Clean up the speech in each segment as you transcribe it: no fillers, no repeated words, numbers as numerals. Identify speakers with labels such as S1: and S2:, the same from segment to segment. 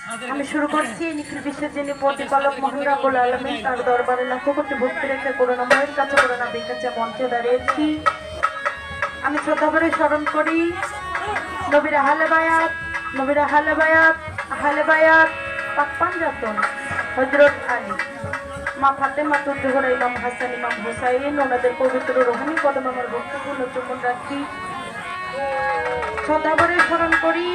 S1: আমি শুরু করছি নিখিল বিশ্বের যিনি প্রতিপালক মহান রব্বুল আলামিন তার দরবারে লাখো কোটি ভক্তি রেখে করুণাময়ের কাছে করুণা বিকাশে মঞ্চে দাঁড়িয়েছি। আমি শ্রদ্ধা করে স্মরণ করি নবীর আহলে বায়াত, নবীর আহলে বায়াত, আহলে বায়াত পাক পাঞ্জাতন হযরত আলী, মা ফাতেমা তুজোহরা, ইমাম হাসান, ইমাম হুসাইন, ওনাদের পবিত্র রোহানি কদম আমার ভক্তিপূর্ণ চুম্বন রাখি। শ্রদ্ধা করে স্মরণ করি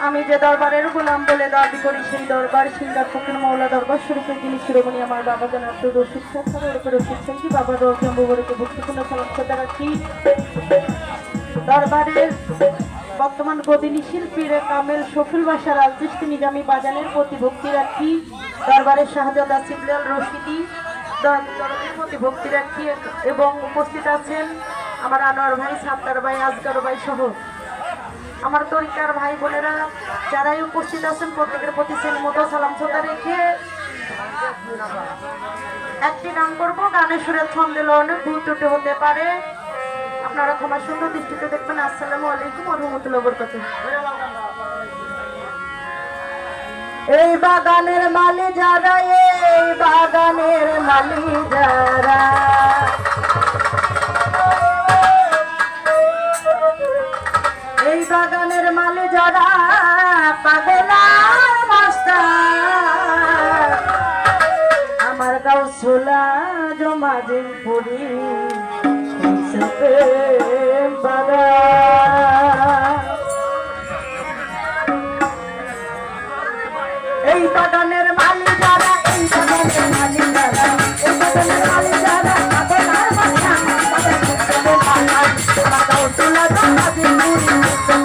S1: আমি যে দরবারের গোলাম বলে দাবি করি সেই দরবার সিঙ্গার ফকির মৌলা দরবার শরীফের যিনি শিরোমণি আমার বাবা জান আব্দুর রশিদ সাহেবের উপরে রশিদ কি বাবা রোজম্বরকে ভক্তিপূর্ণ সালাম শ্রদ্ধা রাখি। দরবারের বর্তমান গদিনী শিল্পীর কামেল শফিল বাসার আল চিশতি নিজামী বাজানের প্রতি ভক্তি রাখি। দরবারের শাহজাদা সিবলাল রশিদি দরবারের প্রতি ভক্তি রাখি এবং উপস্থিত আছেন আমার আনোয়ার ভাই, সাত্তার ভাই, আজগার ভাই সহ আমার তরিকার ভাই বোনেরা যারাই উপস্থিত আছেন প্রত্যেকের প্রতি সেন মতো সালাম শ্রদ্ধা রেখে একটি গান করবো। গানের সুরের ছন্দে অনেক ভুল ত্রুটি হতে পারে, আপনারা ক্ষমা সুন্দর দৃষ্টিতে দেখবেন। আসসালামু আলাইকুম ওয়া রাহমাতুল্লাহি ওয়া বারাকাতুহু। এই বাগানের মালি যারা, এই বাগানের মালি যারা, এই বাগানের মালি যারা পাগলা মাস্টার আমার গাউসুলা জমাজিন পুরি এই বাগানের মালি যারা, এই বাগানের মালি যারা, এই বাগানের মালি যারা পাগলা মাস্টার আমার গাউসুলা জমাজিন পুরি